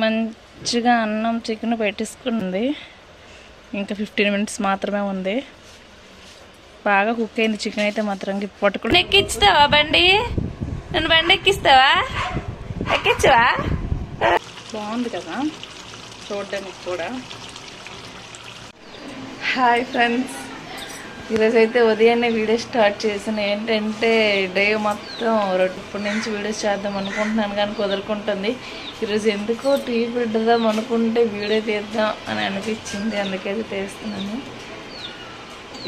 మంచిగా అన్నం చికెన్ పెట్టేసుకుంది. ఇంకా 15 మినిట్స్ మాత్రమే ఉంది. బాగా కుక్ అయింది చికెన్ అయితే మాత్రం. పట్టుకుని ఎక్కిస్తావా బండి? నన్ను బండి ఎక్కిస్తావా? ఎక్కించవా? బాగుంది కదా చూడడానికి కూడా. హాయ్ ఫ్రెండ్స్, ఈరోజైతే ఉదయాన్నే వీడియో స్టార్ట్ చేసాను. ఏంటంటే డే మొత్తం ఇప్పటి నుంచి వీడియోస్ చేద్దాం అనుకుంటున్నాను కానీ కుదరుకుంటుంది. ఈరోజు ఎందుకో టీ పెడదాం అనుకుంటే వీడియో తీద్దాం అని అనిపించింది, అందుకైతే తీస్తున్నాను.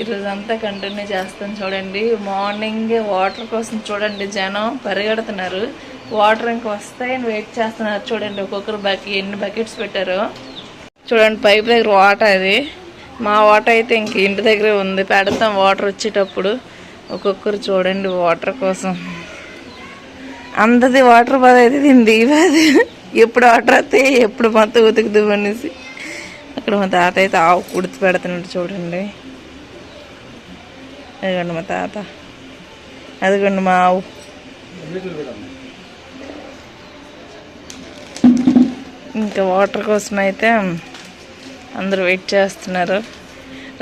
ఈరోజు అంతా కంటిన్యూ చేస్తాను. చూడండి, మార్నింగే వాటర్ కోసం చూడండి జనం పరిగెడుతున్నారు. వాటర్ ఇంక వస్తాయని వెయిట్ చేస్తున్నారు. చూడండి ఒక్కొక్కరు ఎన్ని బకెట్స్ పెట్టారో చూడండి. పైప్ దగ్గర వాటర్, అది మా వాటర్ అయితే ఇంక ఇంటి దగ్గరే ఉంది, పెడతాం వాటర్ వచ్చేటప్పుడు. ఒక్కొక్కరు చూడండి వాటర్ కోసం అందది వాటర్ బాధ అయితే తింది బాధ. ఎప్పుడు వాటర్ వస్తే ఎప్పుడు మొత్తం ఉతుకుదు అనేసి అక్కడ మా తాత అయితే ఆవు కుడితి పెడుతున్నాడు. చూడండి అదిగోండి మా తాత, అదిగోండి మా ఆవు. ఇంకా వాటర్ కోసం అయితే అందరూ వెయిట్ చేస్తున్నారు.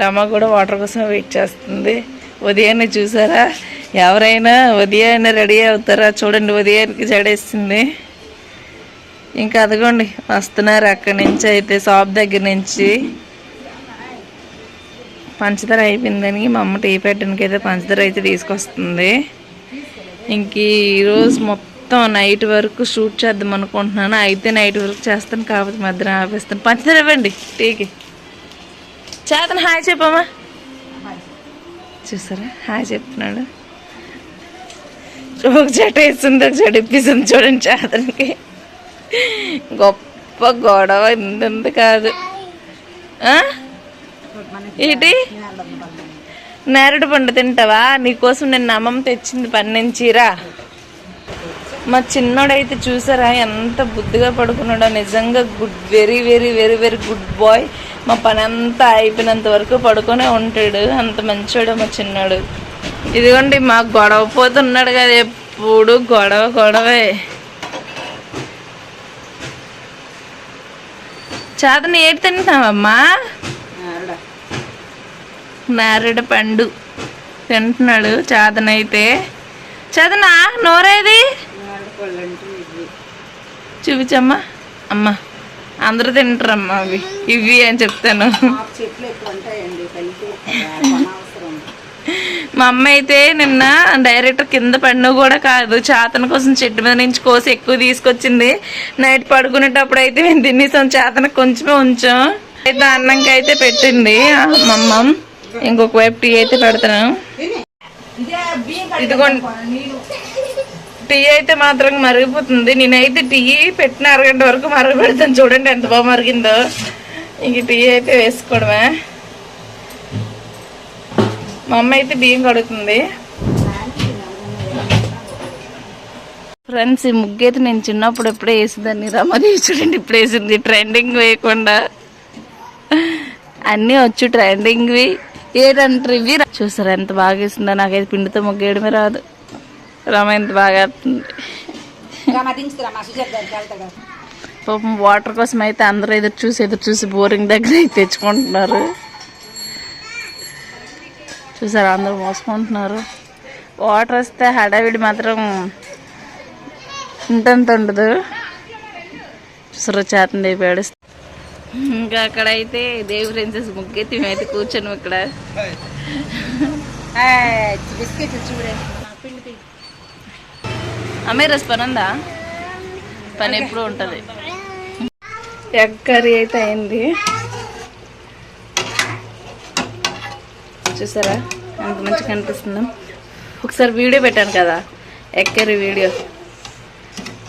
రమ కూడా వాటర్ కోసం వెయిట్ చేస్తుంది. ఉదయాన్నే చూసారా, ఎవరైనా ఉదయాన్నే రెడీ అవుతారా? చూడండి ఉదయానికి జడేస్తుంది. ఇంకా అదిగోండి వస్తున్నారు అక్కడి నుంచి అయితే, షాప్ దగ్గర నుంచి. పంచదార అయిపోయిందని మా అమ్మ టీ పెట్టడానికి అయితే పంచదార అయితే తీసుకొస్తుంది. ఇంక ఈరోజు మొత్తం నైట్ వరకు షూట్ చేద్దాం అనుకుంటున్నాను. అయితే నైట్ వరకు చేస్తాను, కాకపోతే మధ్యన ఆపేస్తాను. పంచదార ఇవ్వండి టీకి. చేతను హాయ్ చెప్పమ్మా. చూసారా హాయ్ చెప్తున్నాడు. ఒక జట వేస్తుంది, ఒక జట ఇప్పిస్తుంది. చూడండి చేతనికి గొప్ప గొడవ ఇంత కాదు. ఏంటి నేరేడు పండు తింటావా? నీకోసం నేను అమ్మమ్మ తెచ్చింది పని నుంచిరా. మా చిన్నోడైతే చూసారా ఎంత బుద్ధిగా పడుకున్నాడో. నిజంగా very very very very good boy. మా పని అంతా అయిపోయినంత వరకు పడుకొనే ఉంటాడు, అంత మంచోడు మా చిన్నోడు. ఇదిగోండి మాకు గొడవ పోతున్నాడు కదా, ఎప్పుడు గొడవ గొడవే. చాతని ఏడు తింటున్నావమ్మా? నేరేడు పండు తింటున్నాడు చాతనైతే. చదనా నోరేది చూపించమ్మా. అమ్మ అందరూ తింటారమ్మా అవి ఇవి అని చెప్తాను. మా అమ్మ అయితే నిన్న డైరెక్ట్ కింద పడిన కూడా కాదు, చాతన కోసం చెట్టు మీద నుంచి కోసి ఎక్కువ తీసుకొచ్చింది. నైట్ పడుకునేటప్పుడు అయితే మేము తినేసాం, చాతన కొంచెమే ఉంచాం. అయితే అన్నంకి అయితే పెట్టింది మా అమ్మ. ఇంకొక వైపు టీ అయితే పెడతాను. ఇదిగోండి టీ అయితే మాత్రం మరిగిపోతుంది. నేనైతే టీ పెట్టిన అరగంట వరకు మరగ పెడతాను. చూడండి ఎంత బాగా మరిగిందో. ఇంక టీ అయితే వేసుకోవడమే. మా అమ్మ అయితే బియ్యం కడుగుతుంది. ఫ్రెండ్స్, ఈ ముగ్గు అయితే నేను చిన్నప్పుడు ఎప్పుడే వేసిందాన్ని. రమది చూడండి ఇప్పుడు వేసింది, ట్రెండింగ్ వేయకుండా. అన్నీ వచ్చు ట్రెండింగ్వి. ఏంటంటారు ఇవి? చూసారా ఎంత బాగా వేసిందో. నాకైతే పిండితో ముగ్గు వేయడమే రాదు. రమ ఎంత బాగా వేస్తుంది. పాపం వాటర్ కోసం అయితే అందరూ ఎదురు చూసి బోరింగ్ దగ్గర అయితే తెచ్చుకుంటున్నారు. చూసారా అందరూ మోసుకుంటున్నారు. వాటర్ వస్తే హడావిడి మాత్రం ఇంతంత ఉండదు. చూసారా చేతను దేపాడు. ఇంకా అక్కడైతే దేవి ఫ్రెండ్స్ ముగ్గైతే మేమైతే కూర్చొని ఇక్కడ అమ్మాయి రస్ పని ఉందా? పని ఎప్పుడు ఉంటుంది. ఎగ్ కర్రీ అయితే అయింది. చూసారా ఎంత మంచిగా కనిపిస్తుందో. ఒకసారి వీడియో పెట్టాను కదా ఎగ్ కర్రీ వీడియో,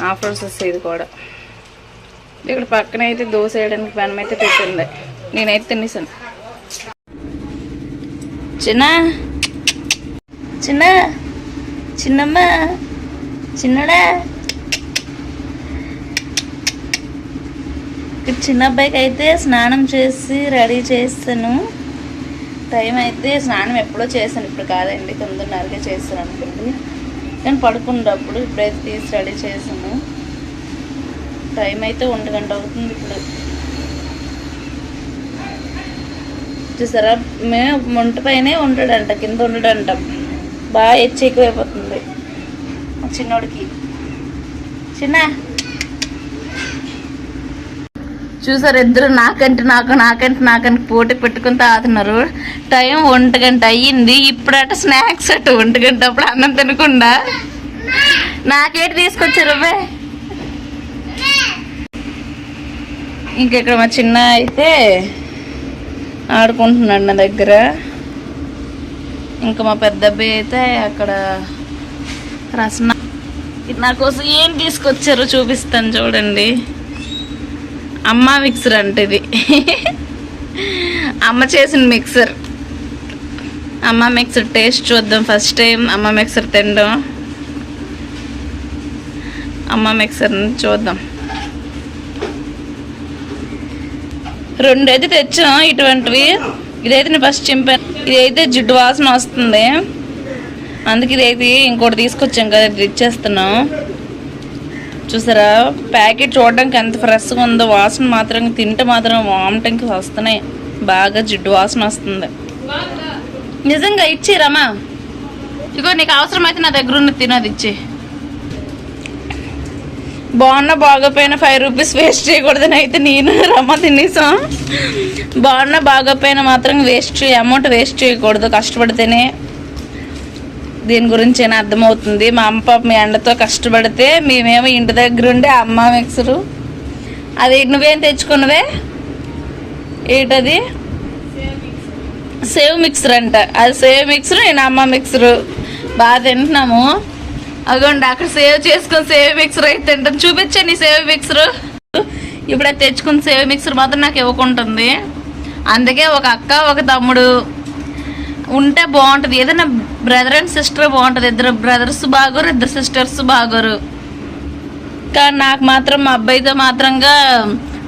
ఆఫర్స్ వస్తాయి. ఇది కూడా ఇక్కడ పక్కన అయితే దోశ వేయడానికి పెనం అయితే పెట్టింది. నేనైతే తినేసాను. చిన్న చిన్న చిన్నమ్మ చిన్నడా చిన్న అబ్బాయికి అయితే స్నానం చేసి రెడీ చేస్తాను. టైం అయితే స్నానం ఎప్పుడో చేశాను, ఇప్పుడు కాదండి 9:30కే చేస్తాను అనుకోండి. కానీ పడుకున్నప్పుడు ఇప్పుడైతే తీసి రెడీ చేసాను. టైం అయితే 1 గంట అవుతుంది ఇప్పుడు. చూసారా, మేము వంట పైనే ఉంటాడంట, కింద ఉండడంట. బాగా హెచ్చు ఎక్కువైపోతుంది చిన్నోడికి. చిన్న చూసారు, ఇద్దరు నాకంటే పోటీ పెట్టుకుని తాగుతున్నారు. టైం 1 గంట అయ్యింది. ఇప్పుడట స్నాక్స్ అట 1 గంట అప్పుడు అన్నం తినకుండా. నాకేటి తీసుకొచ్చారు అబ్బాయి. ఇంకెక్కడ మా చిన్న అయితే ఆడుకుంటున్నాడు నా దగ్గర. ఇంకా మా పెద్ద అబ్బాయి అయితే అక్కడ రసన. నా కోసం ఏం తీసుకొచ్చారో చూపిస్తాను చూడండి. అమ్మ మిక్సర్ అంటే ఇది అమ్మ చేసిన మిక్సర్. అమ్మ మిక్సర్ టేస్ట్ చూద్దాం. ఫస్ట్ టైం అమ్మ మిక్సర్ తినడం. అమ్మ మిక్సర్ చూద్దాం. 2 అయితే తెచ్చాం ఇటువంటివి. ఇదైతే నేను ఫస్ట్ చింపాను. ఇదైతే జిడ్డు వాసన వస్తుంది, అందుకే ఇదైతే ఇంకోటి తీసుకొచ్చాం కదా, ఇది ఇచ్చేస్తున్నాం. చూసారా, ప్యాకెట్ చూడడానికి ఎంత ఫ్రెష్గా ఉందో. వాసన మాత్రం తింటే మాత్రం వామిటింగ్కి వస్తున్నాయి. బాగా జిడ్డు వాసన వస్తుంది. నిజంగా ఇచ్చిరమ్మా. ఇగో నీకు అవసరమైతే నా దగ్గర ఉన్న తినది ఇచ్చి. బాగున్నా బాగోపోయినా 5 రూపీస్ వేస్ట్ చేయకూడదని అయితే నేను రమ్మ తినేసాం. బాగున్నా బాగోపోయినా మాత్రం అమౌంట్ వేస్ట్ చేయకూడదు. కష్టపడితేనే దీని గురించి అయినా అర్థమవుతుంది. మా అమ్మ పాప మీ ఎండతో కష్టపడితే మేమేమో ఇంటి దగ్గర ఉండే అమ్మ మిక్సరు. అది నువ్వేం తెచ్చుకున్నవే? ఏంటది? సేవ్ మిక్సర్ అంట. అది సేవ్ మిక్సర్, నేను అమ్మ మిక్సరు. బాగా తింటున్నాము. అగోండి అక్కడ సేవ్ చేసుకుని సేవ్ మిక్సర్ అయితే తింటాను. చూపించండి సేవ్ మిక్సరు. ఇప్పుడు అది తెచ్చుకుని సేవ్ మిక్సర్ మాత్రం నాకు ఇవ్వకుంటుంది. అందుకే ఒక అక్క ఒక తమ్ముడు ఉంటే బాగుంటుంది. ఏదైనా బ్రదర్ అండ్ సిస్టర్ బాగుంటుంది. 2 బ్రదర్స్ బాగోరు, 2 సిస్టర్స్ బాగోరు. కానీ నాకు మాత్రం మా అబ్బాయితో మాత్రంగా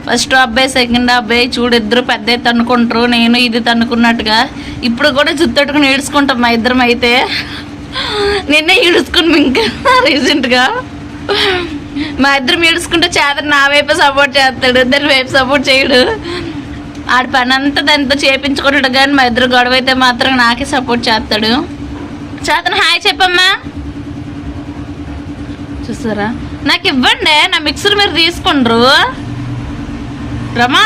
ఫస్ట్ అబ్బాయి సెకండ్ అబ్బాయి చూడు, 2 పెద్ద తన్నుకుంటారు. నేను ఇది తన్నుకున్నట్టుగా ఇప్పుడు కూడా జుత్తట్టుకుని ఏడ్చుకుంటాం మా ఇద్దరం. అయితే నిన్నే ఈడుచుకుని ఇంకా రీసెంట్గా మా ఇద్దరం ఏడుచుకుంటే చేత నా వైపు సపోర్ట్ చేస్తాడు, 2 వైపు సపోర్ట్ చేయడు. ఆడి పని అంతా దాంతో చేయించుకుంటాడు. కానీ మా ఇద్దరు గొడవ అయితే మాత్రం నాకే సపోర్ట్ చేస్తాడు. చేతను హాయ్ చెప్పమ్మా. చూసారా, నాకు ఇవ్వండి, నా మిక్సర్ మీరు తీసుకుండ్రు. రమా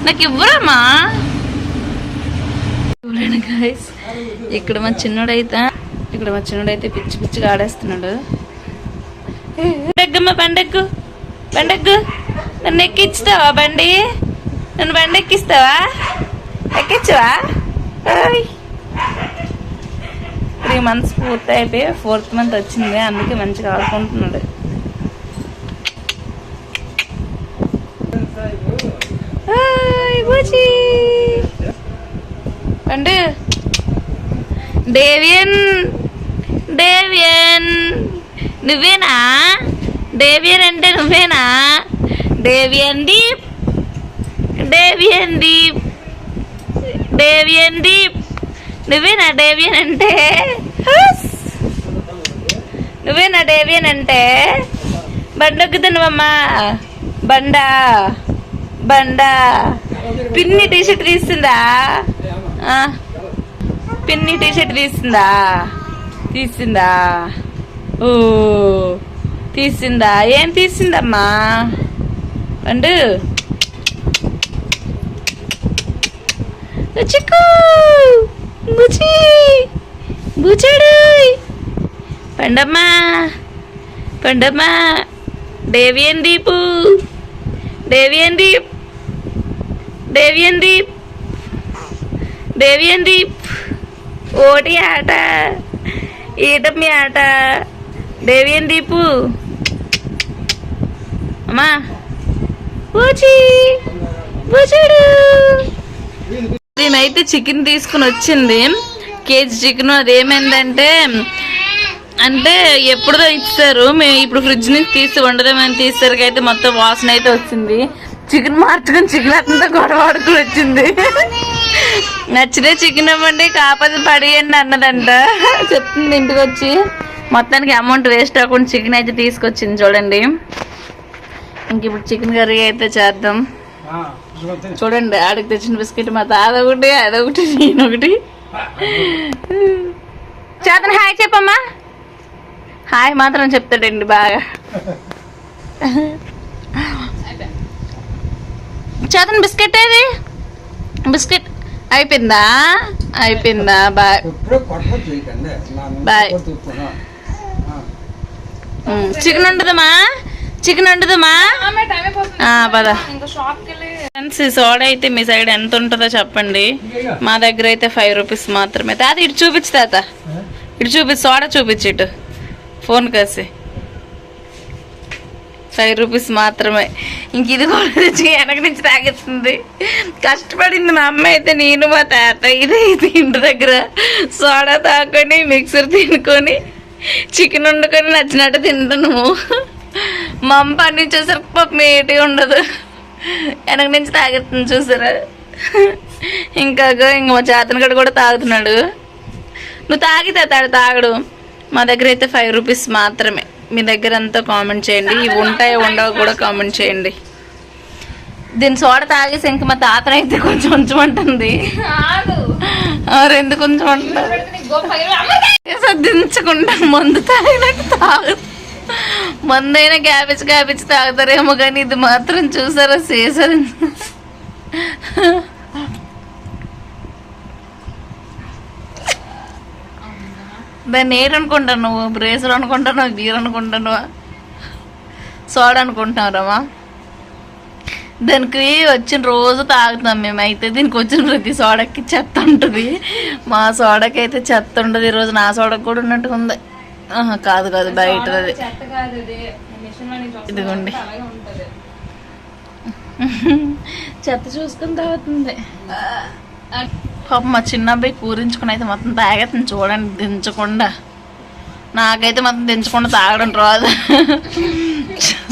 నాకు ఇవ్వరమ్మా. చూడండి గైస్, ఇక్కడ మా చిన్నోడైతే పిచ్చి పిచ్చిగా ఆడేస్తున్నాడు. పండెగ్గమ్మా, పండెగ్గు నన్ను ఎక్కించుతావా? నన్ను బండి ఎక్కిస్తావా? ఎక్కించవా? 3 months పూర్తి అయిపోయి 4th month వచ్చింది. అందుకే మంచిగా ఆడుకుంటున్నాడు. పండు డేవియన్ నువ్వేనా? డేవియన్ అంటే నువ్వేనా? డేవియన్ దీప్ నువ్వేనా? డేవియన్ అంటే బండొక్కుతున్నావమ్మా. బండా పిన్ని టీషర్ట్ తీసిందా? పిన్ని టీషర్ట్ తీసిందా? ఓ తీసిందా? ఏం తీసిందమ్మా? పండు చిక్కు బుచాడు. పండమ్మా డేవియన్ దీప్ ఓటి ఆట, ఈటమ్మి ఆట. డేవియన్ దీపు అమ్మా బుచాడు. మేమైతే చికెన్ తీసుకుని వచ్చింది, కేజీ చికెన్. అది ఏమైందంటే ఎప్పుడుదో ఇస్తారు. మేము ఇప్పుడు ఫ్రిడ్జ్ నుంచి తీసి వండదామని తీసేసరికి అయితే మొత్తం వాసన అయితే వచ్చింది. చికెన్ మార్చుకుని చికెన్ అంతా గొడవ ఆడుకుని వచ్చింది. నచ్చితే చికెన్ ఇవ్వండి, కాకపోతే పడేయండి అన్నదంట. చెప్తుంది ఇంటికి వచ్చి. మొత్తానికి అమౌంట్ వేస్ట్ అవ్వకుండా చికెన్ అయితే తీసుకొచ్చింది చూడండి. ఇంక ఇప్పుడు చికెన్ కర్రీ అయితే చేద్దాం. చూడండి, ఆడికి తెచ్చిన బిస్కెట్ మా తాత ఒకటి, అదొకటి, నేనొకటి. చేతన హాయ్ చెప్పమ్మా. హాయ్ మాత్రం చెప్తాడండి బాగా. చేతన బిస్కెట్ ఏది? బిస్కెట్ అయిపోయిందా? అయిపోయిందా? Bye bye. చికెన్ ఉండదమ్మా, చికెన్ ఉండదమ్మా. పద. ఫ్రెండ్స్, ఈ సోడా అయితే మీ సైడ్ ఎంత ఉంటుందో చెప్పండి. మా దగ్గర అయితే 5 రూపీస్ మాత్రమే. తాత ఇటు చూపించు, తాత ఇటు చూపించు, సోడా చూపించు ఇటు ఫోన్ కాసి. 5 రూపీస్ మాత్రమే. ఇంక ఇది కూడా తెచ్చి వెనక నుంచి తాగేస్తుంది. కష్టపడింది మా అమ్మ అయితే, నేను మా తాత. ఇదే ఇంటి దగ్గర సోడా తాకొని మిక్సర్ తినుకొని చికెన్ వండుకొని నచ్చినట్టు తింటున్నాము. మా అమ్మ పని చూసరికి పాపం ఏటి ఉండదు, వెనక నుంచి తాగేస్తుంది చూసారా. ఇంకా మా చేతనగడ కూడా తాగుతున్నాడు. నువ్వు తాగితే తాగడు. మా దగ్గర అయితే 5 రూపీస్ మాత్రమే. మీ దగ్గర అంతా కామెంట్ చేయండి. ఇవి ఉంటాయో ఉండవు కూడా కామెంట్ చేయండి. దీని సోడా తాగేసి ఇంక మా తాతనైతే కొంచెం ఉంచమంటుంది. ఎందుకు ఉంచమంటారు? దించకుండా మందు తాగినట్టు తాగు. మందైనా గ్యాపిచ్చి తాగుతారేమో, కానీ ఇది మాత్రం చూసారా చేసారు. దాన్ని ఏరు అనుకుంటాను నువ్వు? బ్రేసర్ అనుకుంటున్నావు, బీర్ అనుకుంటున్నావా, సోడా అనుకుంటున్నారమ్మా? దానికి వచ్చిన రోజు తాగుతాం మేమైతే. దీనికి వచ్చిన ప్రతి సోడాకి చెత్త ఉంటుంది. మా సోడాకి అయితే చెత్త ఉండదు. ఈరోజు నా సోడాకి కూడా ఉన్నట్టుగా ఉంది. కాదు బయటది. ఇదిగోండి, చెత్త చూసుకుని తాగుతుంది. పాప మా చిన్న అబ్బాయి కూరించుకుని అయితే మొత్తం తాగేస్తుంది చూడండి, దించకుండా. నాకైతే మొత్తం దించకుండా తాగడం రాదు.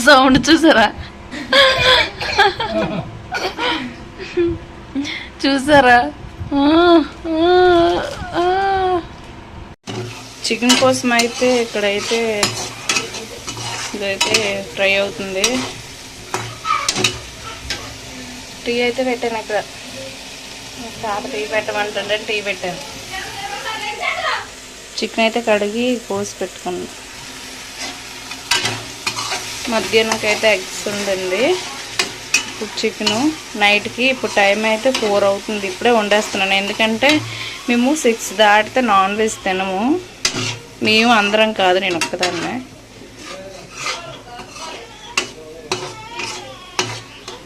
సౌండ్ చూసారా? చూసారా? చికెన్ కోసం అయితే ఇక్కడైతే ఇదైతే ఫ్రై అవుతుంది. టీ అయితే పెట్టాను ఇక్కడ. తాత టీ పెట్టమంటుంటే టీ పెట్టాను. చికెన్ అయితే కడిగి కోసి పెట్టుకున్నాను. మధ్యాహ్నంకి అయితే ఎగ్స్ ఉందండి. ఇప్పుడు చికెను నైట్కి. ఇప్పుడు టైం అయితే 4 అవుతుంది. ఇప్పుడే వండేస్తున్నాను. ఎందుకంటే మేము 6 దాటితే నాన్ వెజ్ తినము. మేము అందరం కాదు, నేను ఒక్కదాన్నే.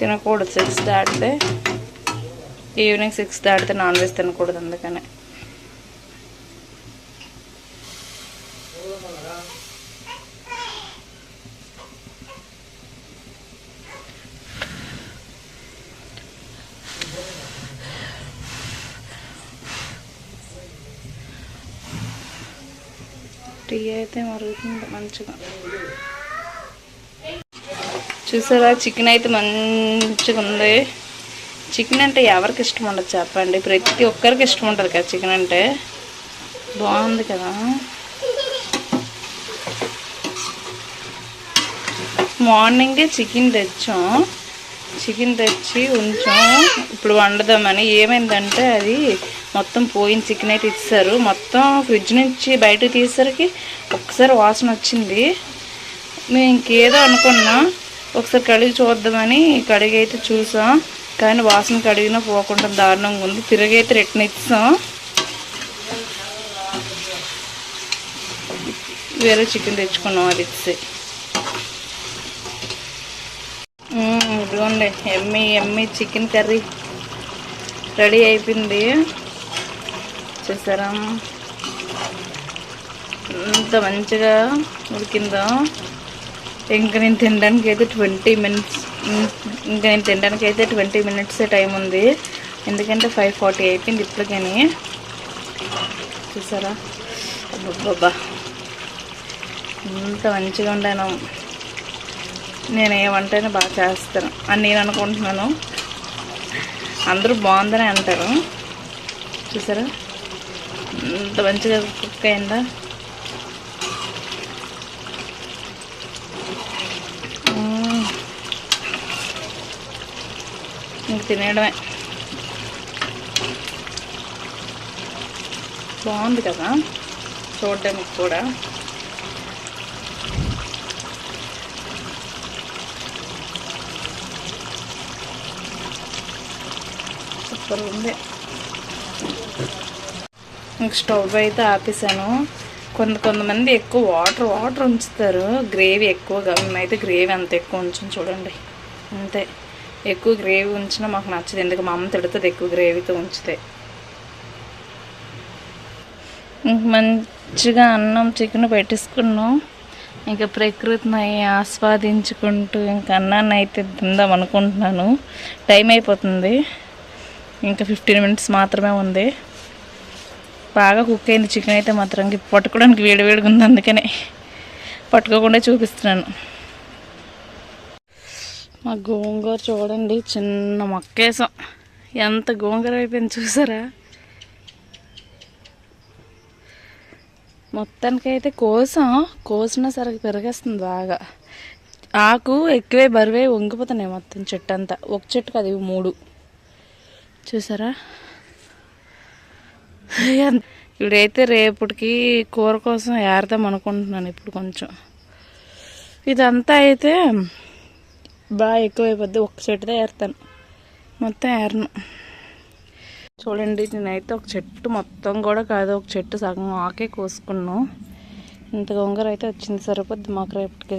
తినకూడదు 6 దాటితే. ఈవినింగ్ 6 దాటితే నాన్ వెజ్ తినకూడదు, అందుకనే. టీ అయితే మరుగుతుంది మంచిగా. చూసారా, చికెన్ అయితే మంచిగా ఉంది. చికెన్ అంటే ఎవరికి ఇష్టం ఉండదు చెప్పండి? ప్రతి ఒక్కరికి ఇష్టం ఉంటుంది కదా చికెన్ అంటే. బాగుంది కదా. మార్నింగే చికెన్ తెచ్చి ఉంచాం. ఇప్పుడు వండుదామని. ఏమైందంటే అది మొత్తం పోయిన చికెన్ అయితే ఇచ్చారు. మొత్తం ఫ్రిడ్జ్ నుంచి బయటకు తీసేసరికి ఒకసారి వాసన వచ్చింది. మేము ఇంకేదో అనుకున్నాం. ఒకసారి కడిగి చూద్దామని కడిగి అయితే చూసాం. కానీ వాసన కడిగినా పోకుండా దారుణంగా ఉంది. తిరిగైతే రిటర్న్ ఇచ్చాం. వేరే చికెన్ తెచ్చుకున్నాం అది ఇచ్చి. ఇదిగోండి, ఎమ్మి చికెన్ కర్రీ రెడీ అయిపోయింది. చూసారా ఎంత మంచిగా ఉడికిందో. ఇంకా నేను తినడానికి అయితే 20 మినిట్స్. ఇంకా 20 మినిట్సే టైం ఉంది. ఎందుకంటే 5:40 అయిపోయింది ఇప్పటికని. చూసారా? అబ్బబ్బా, ఎంత మంచిగా ఉండాను. నేను ఏమంటేనే బాగా చేస్తాను అని నేను అనుకుంటున్నాను. అందరూ బాగుందని అంటారు. చూసారా ఎంత మంచిగా కుక్ అయిందా? ఇంక తినేయడమే. బాగుంది కదా చూడడానికి కూడా. సూపర్ ఉంది. ఇంక స్టవ్ అయితే ఆపేసాను. కొంతమంది ఎక్కువ వాటర్ ఉంచుతారు, గ్రేవీ ఎక్కువగా. మేమైతే గ్రేవీ అంత ఎక్కువ ఉంచాం చూడండి. అంతే, ఎక్కువ గ్రేవీ ఉంచినా మాకు నచ్చదు. ఎందుకు మా అమ్మ తిడుతుంది ఎక్కువ గ్రేవీతో ఉంచితే. ఇంక మంచిగా అన్నం చికెన్ పెట్టేసుకున్నాం. ఇంకా ప్రకృతిని ఆస్వాదించుకుంటూ ఇంకా అన్నాన్ని అయితే తిందాం అనుకుంటున్నాను. టైం అయిపోతుంది, ఇంకా 15 minutes మాత్రమే ఉంది. బాగా కుక్ అయింది చికెన్ అయితే మాత్రం. పట్టుకోవడానికి వేడివేడిగా ఉంది, అందుకనే పట్టుకోకుండా చూపిస్తున్నాను. మా గోంగూర చూడండి, చిన్న మొక్కేసాం. ఎంత గోంగూర అయిపోయింది చూసారా. మొత్తానికైతే కోసినా సరే పెరిగేస్తుంది బాగా. ఆకు ఎక్కువే బరువే వంగిపోతున్నాయి మొత్తం చెట్టు అంతా. ఒక చెట్టుకు అది 3 చూసారా. ఇప్పుడైతే రేపటికి కూర కోసం ఏరుదాం అనుకుంటున్నాను. ఇప్పుడు కొంచెం ఇదంతా అయితే బాగా ఎక్కువైపోద్ది. ఒక చెట్టుతో ఏరుతాను, మొత్తం ఏరను. చూడండి, నేనైతే ఒక చెట్టు మొత్తం కూడా కాదు, ఒక చెట్టు సగం ఆకే కోసుకున్నాను. ఇంత గోంగూర అయితే వచ్చింది, సరిపోద్ది మాకు రేపటికి.